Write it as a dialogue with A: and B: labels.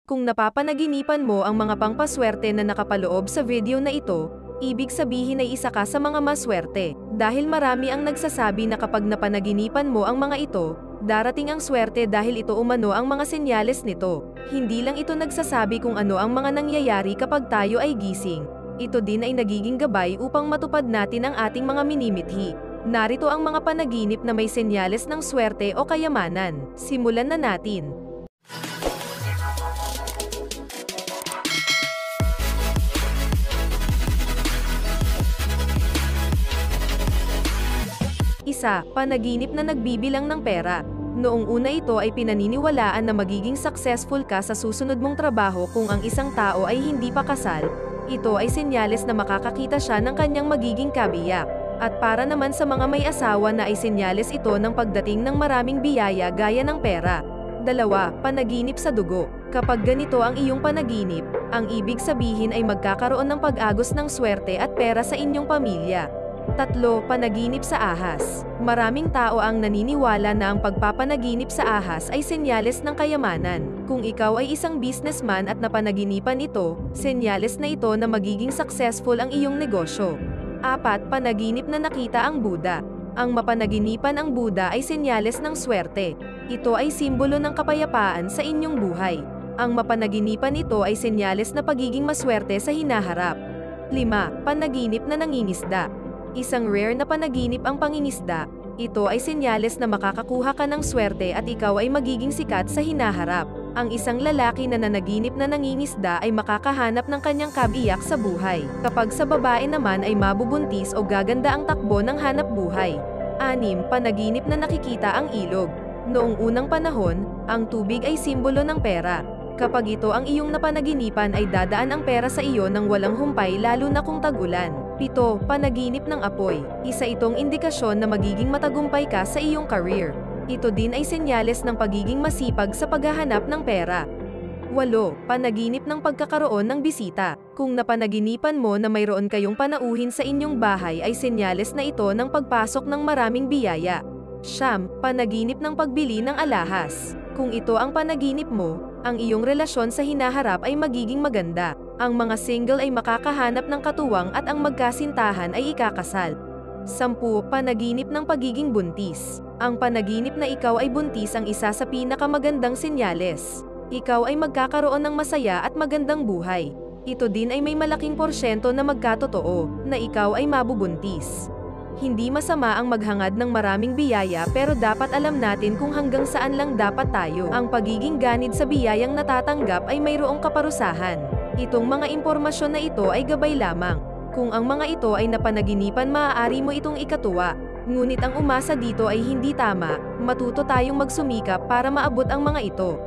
A: Kung napapanaginipan mo ang mga pangpaswerte na nakapaloob sa video na ito, ibig sabihin ay isa ka sa mga maswerte. Dahil marami ang nagsasabi na kapag napanaginipan mo ang mga ito, darating ang swerte dahil ito umano ang mga senyales nito. Hindi lang ito nagsasabi kung ano ang mga nangyayari kapag tayo ay gising. Ito din ay nagiging gabay upang matupad natin ang ating mga minimithi. Narito ang mga panaginip na may senyales ng swerte o kayamanan. Simulan na natin. Isa, panaginip na nagbibilang ng pera. Noong una ito ay pinaniniwalaan na magiging successful ka sa susunod mong trabaho kung ang isang tao ay hindi pa kasal. Ito ay senyales na makakakita siya ng kanyang magiging kabiyak. At para naman sa mga may asawa na ay senyales ito ng pagdating ng maraming biyaya gaya ng pera. Dalawa, panaginip sa dugo. Kapag ganito ang iyong panaginip, ang ibig sabihin ay magkakaroon ng pag-agos ng swerte at pera sa inyong pamilya. Tatlo, panaginip sa ahas. Maraming tao ang naniniwala na ang pagpapanaginip sa ahas ay senyales ng kayamanan. Kung ikaw ay isang businessman at napanaginipan ito, senyales na ito na magiging successful ang iyong negosyo. Apat, panaginip na nakita ang Buddha. Ang mapanaginipan ang Buddha ay senyales ng swerte. Ito ay simbolo ng kapayapaan sa inyong buhay. Ang mapanaginipan ito ay senyales na pagiging maswerte sa hinaharap. 5. Panaginip na nangingisda. Isang rare na panaginip ang pangingisda. Ito ay senyales na makakakuha ka ng swerte at ikaw ay magiging sikat sa hinaharap. Ang isang lalaki na nanaginip na nangingisda ay makakahanap ng kanyang kabiyak sa buhay. Kapag sa babae naman ay mabubuntis o gaganda ang takbo ng hanap buhay. 6. Panaginip na nakikita ang ilog. Noong unang panahon, ang tubig ay simbolo ng pera. Kapag ito ang iyong napanaginipan ay dadaan ang pera sa iyo ng walang humpay lalo na kung tag-ulan. 7. Panaginip ng apoy. Isa itong indikasyon na magiging matagumpay ka sa iyong career. Ito din ay senyales ng pagiging masipag sa paghahanap ng pera. 8. Panaginip ng pagkakaroon ng bisita. Kung napanaginipan mo na mayroon kayong panauhin sa inyong bahay ay senyales na ito ng pagpasok ng maraming biyaya. 9. Panaginip ng pagbili ng alahas. Kung ito ang panaginip mo, ang iyong relasyon sa hinaharap ay magiging maganda. Ang mga single ay makakahanap ng katuwang at ang magkasintahan ay ikakasal. 10. Panaginip ng pagiging buntis. Ang panaginip na ikaw ay buntis ang isa sa pinakamagandang senyales. Ikaw ay magkakaroon ng masaya at magandang buhay. Ito din ay may malaking porsyento na magkatotoo, na ikaw ay mabubuntis. Hindi masama ang maghangad ng maraming biyaya pero dapat alam natin kung hanggang saan lang dapat tayo. Ang pagiging ganid sa biyayang natatanggap ay mayroong kaparusahan. Itong mga impormasyon na ito ay gabay lamang. Kung ang mga ito ay napanaginipan maaari mo itong ikatuwa. Ngunit ang umasa dito ay hindi tama, matuto tayong magsumikap para maabot ang mga ito.